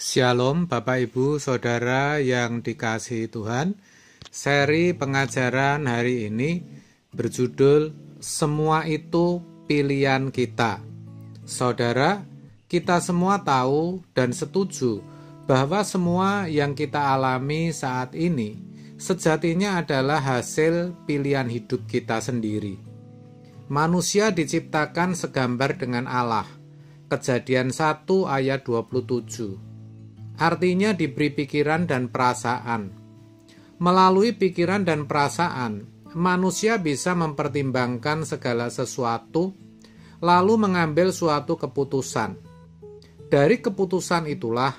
Shalom Bapak Ibu Saudara yang dikasihi Tuhan. Seri pengajaran hari ini berjudul Semua Itu Pilihan Kita. Saudara, kita semua tahu dan setuju bahwa semua yang kita alami saat ini sejatinya adalah hasil pilihan hidup kita sendiri. Manusia diciptakan segambar dengan Allah. Kejadian 1 ayat 27. Artinya diberi pikiran dan perasaan. Melalui pikiran dan perasaan, manusia bisa mempertimbangkan segala sesuatu, lalu mengambil suatu keputusan. Dari keputusan itulah,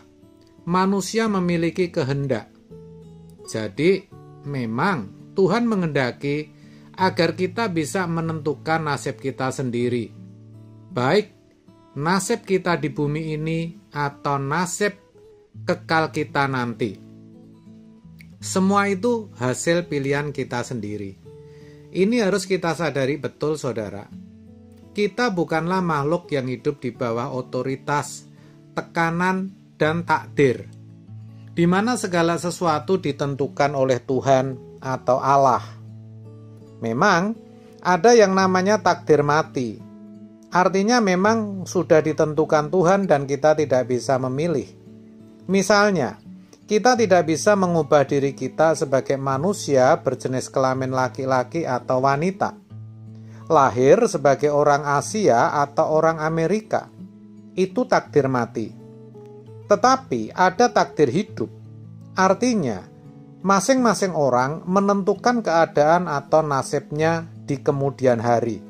manusia memiliki kehendak. Jadi, memang Tuhan menghendaki agar kita bisa menentukan nasib kita sendiri. Baik nasib kita di bumi ini atau nasib kekal kita nanti. Semua itu hasil pilihan kita sendiri. Ini harus kita sadari betul, saudara. Kita bukanlah makhluk yang hidup di bawah otoritas, tekanan, dan takdir, di mana segala sesuatu ditentukan oleh Tuhan atau Allah. Memang ada yang namanya takdir mati. Artinya memang sudah ditentukan Tuhan dan kita tidak bisa memilih. Misalnya, kita tidak bisa mengubah diri kita sebagai manusia berjenis kelamin laki-laki atau wanita, lahir sebagai orang Asia atau orang Amerika. Itu takdir mati. Tetapi ada takdir hidup. Artinya, masing-masing orang menentukan keadaan atau nasibnya di kemudian hari,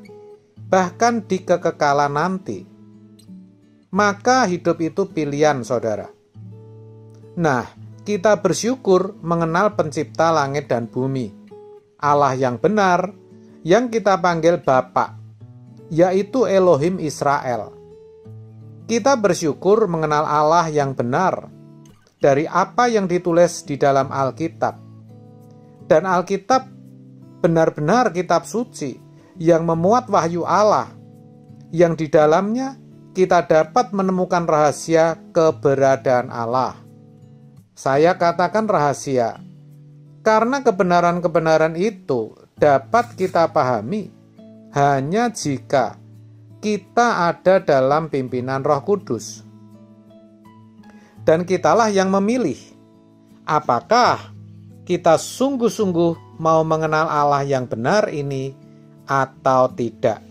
bahkan di kekekalan nanti. Maka hidup itu pilihan, saudara. Nah, kita bersyukur mengenal pencipta langit dan bumi, Allah yang benar, yang kita panggil Bapa, yaitu Elohim Israel. Kita bersyukur mengenal Allah yang benar dari apa yang ditulis di dalam Alkitab. Dan Alkitab benar-benar kitab suci yang memuat wahyu Allah, yang di dalamnya kita dapat menemukan rahasia keberadaan Allah. Saya katakan rahasia, karena kebenaran-kebenaran itu dapat kita pahami hanya jika kita ada dalam pimpinan Roh Kudus. Dan kitalah yang memilih, apakah kita sungguh-sungguh mau mengenal Allah yang benar ini atau tidak.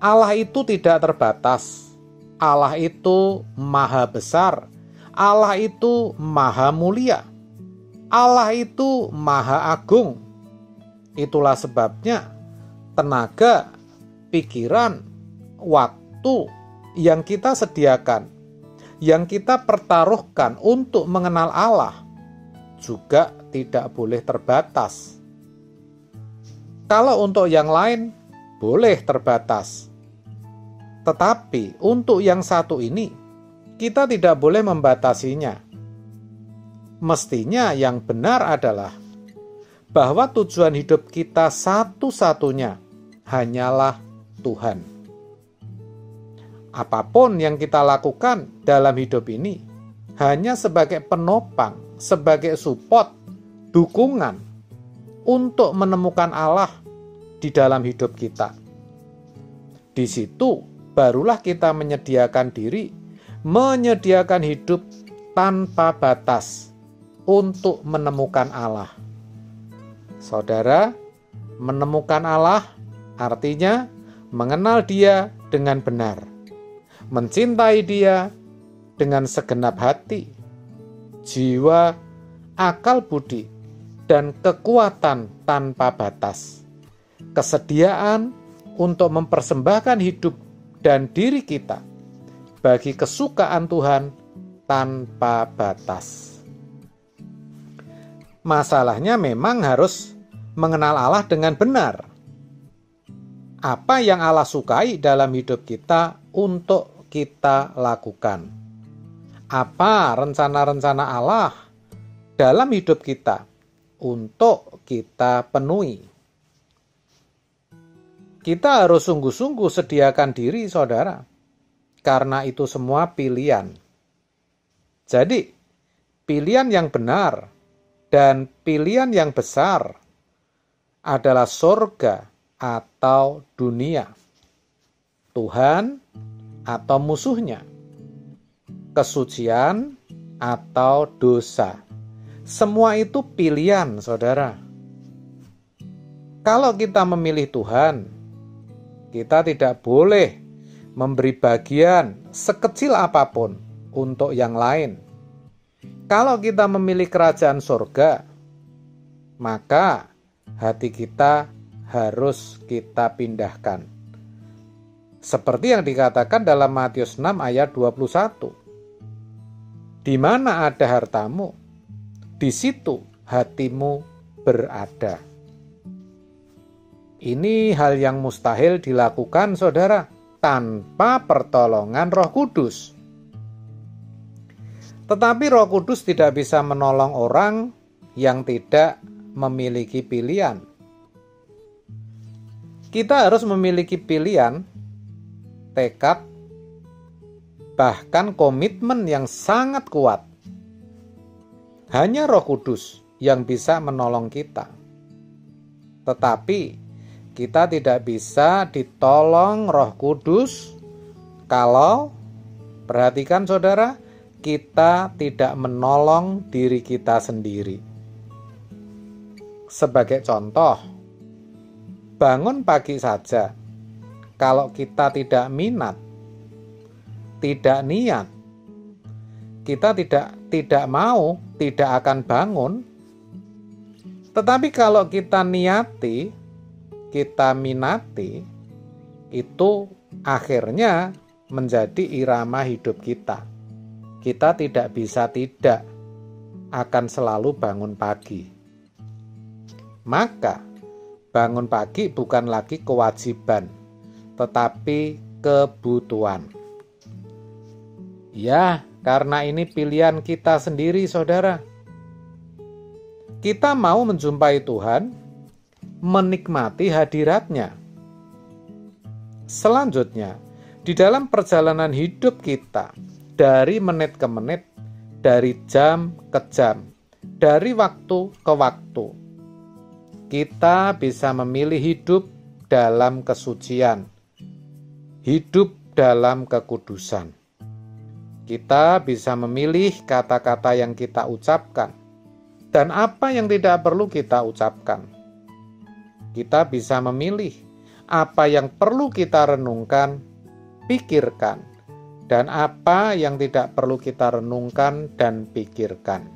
Allah itu tidak terbatas. Allah itu maha besar. Allah itu maha mulia. Allah itu maha agung. Itulah sebabnya tenaga, pikiran, waktu yang kita sediakan, yang kita pertaruhkan untuk mengenal Allah juga tidak boleh terbatas. Kalau untuk yang lain boleh terbatas. Tetapi untuk yang satu ini kita tidak boleh membatasinya. Mestinya yang benar adalah bahwa tujuan hidup kita satu-satunya hanyalah Tuhan. Apapun yang kita lakukan dalam hidup ini hanya sebagai penopang, sebagai support, dukungan untuk menemukan Allah di dalam hidup kita. Di situ barulah kita menyediakan diri, menyediakan hidup tanpa batas untuk menemukan Allah. Saudara, menemukan Allah artinya mengenal Dia dengan benar, mencintai Dia dengan segenap hati, jiwa, akal budi, dan kekuatan tanpa batas. Kesediaan untuk mempersembahkan hidup dan diri kita bagi kesukaan Tuhan tanpa batas. Masalahnya memang harus mengenal Allah dengan benar. Apa yang Allah sukai dalam hidup kita untuk kita lakukan. Apa rencana-rencana Allah dalam hidup kita untuk kita penuhi. Kita harus sungguh-sungguh sediakan diri, saudara, karena itu semua pilihan. Jadi, pilihan yang benar dan pilihan yang besar adalah surga atau dunia, Tuhan atau musuhnya, kesucian atau dosa. Semua itu pilihan, saudara. Kalau kita memilih Tuhan, kita tidak boleh memberi bagian sekecil apapun untuk yang lain. Kalau kita memilih kerajaan surga, maka hati kita harus kita pindahkan. Seperti yang dikatakan dalam Matius 6 ayat 21. Di mana ada hartamu, di situ hatimu berada. Ini hal yang mustahil dilakukan, saudara, tanpa pertolongan Roh Kudus. Tetapi Roh Kudus tidak bisa menolong orang yang tidak memiliki pilihan. Kita harus memiliki pilihan, tekad, bahkan komitmen yang sangat kuat. Hanya Roh Kudus yang bisa menolong kita. Tetapi kita tidak bisa ditolong Roh Kudus kalau, perhatikan saudara, kita tidak menolong diri kita sendiri. Sebagai contoh, bangun pagi saja, kalau kita tidak minat, tidak niat, kita tidak mau, tidak akan bangun. Tetapi kalau kita niati, kita minati, itu akhirnya menjadi irama hidup kita. Kita tidak bisa tidak akan selalu bangun pagi. Maka bangun pagi bukan lagi kewajiban, tetapi kebutuhan. Ya, karena ini pilihan kita sendiri, saudara. Kita mau menjumpai Tuhan, menikmati hadiratnya. Selanjutnya, di dalam perjalanan hidup kita, dari menit ke menit, dari jam ke jam, dari waktu ke waktu, kita bisa memilih hidup dalam kesucian, hidup dalam kekudusan. Kita bisa memilih kata-kata yang kita ucapkan dan apa yang tidak perlu kita ucapkan. Kita bisa memilih apa yang perlu kita renungkan, pikirkan, dan apa yang tidak perlu kita renungkan dan pikirkan.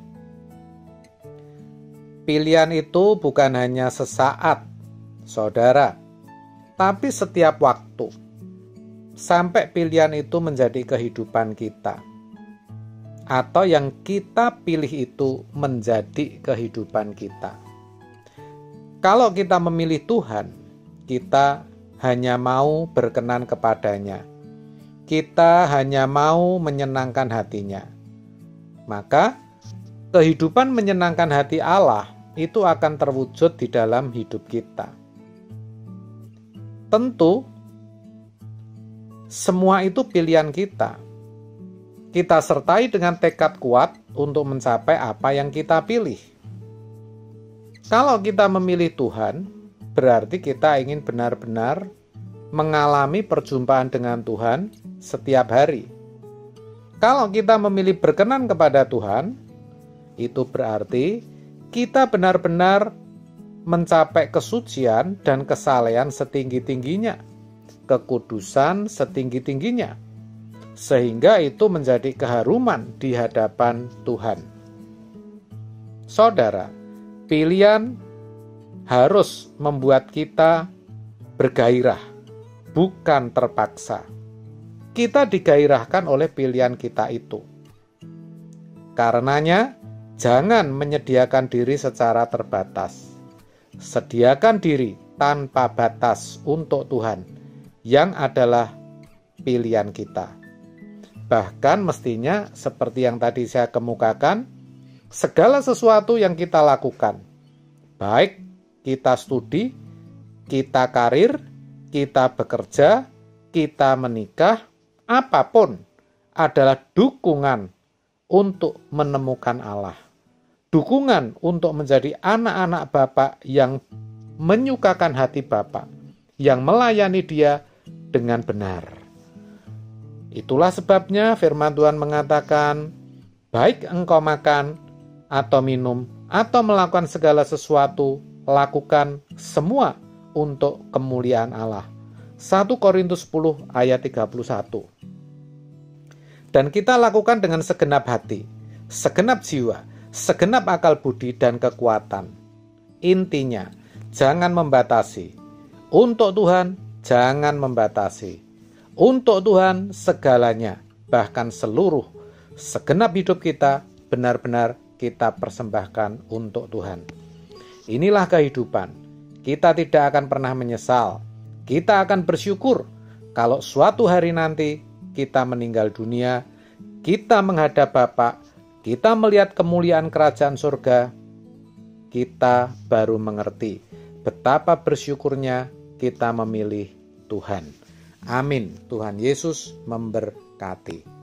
Pilihan itu bukan hanya sesaat, saudara, tapi setiap waktu, sampai pilihan itu menjadi kehidupan kita. Atau yang kita pilih itu menjadi kehidupan kita. Kalau kita memilih Tuhan, kita hanya mau berkenan kepadanya. Kita hanya mau menyenangkan hatinya. Maka, kehidupan menyenangkan hati Allah itu akan terwujud di dalam hidup kita. Tentu, semua itu pilihan kita. Kita sertai dengan tekad kuat untuk mencapai apa yang kita pilih. Kalau kita memilih Tuhan, berarti kita ingin benar-benar mengalami perjumpaan dengan Tuhan setiap hari. Kalau kita memilih berkenan kepada Tuhan, itu berarti kita benar-benar mencapai kesucian dan kesalehan setinggi-tingginya, kekudusan setinggi-tingginya, sehingga itu menjadi keharuman di hadapan Tuhan. Saudara, pilihan harus membuat kita bergairah, bukan terpaksa. Kita digairahkan oleh pilihan kita itu. Karenanya, jangan menyediakan diri secara terbatas. Sediakan diri tanpa batas untuk Tuhan, yang adalah pilihan kita. Bahkan mestinya seperti yang tadi saya kemukakan, segala sesuatu yang kita lakukan, baik kita studi, kita karir, kita bekerja, kita menikah, apapun adalah dukungan untuk menemukan Allah. Dukungan untuk menjadi anak-anak Bapa yang menyukakan hati Bapa, yang melayani Dia dengan benar. Itulah sebabnya firman Tuhan mengatakan, baik engkau makan atau minum atau melakukan segala sesuatu, lakukan semua untuk kemuliaan Allah. 1 Korintus 10 ayat 31. Dan kita lakukan dengan segenap hati, segenap jiwa, segenap akal budi dan kekuatan. Intinya, jangan membatasi. Untuk Tuhan, jangan membatasi. Untuk Tuhan, segalanya, bahkan seluruh, segenap hidup kita, benar-benar kita persembahkan untuk Tuhan. Inilah kehidupan. Kita tidak akan pernah menyesal. Kita akan bersyukur kalau suatu hari nanti kita meninggal dunia, kita menghadap Bapa, kita melihat kemuliaan kerajaan surga, kita baru mengerti betapa bersyukurnya kita memilih Tuhan. Amin. Tuhan Yesus memberkati.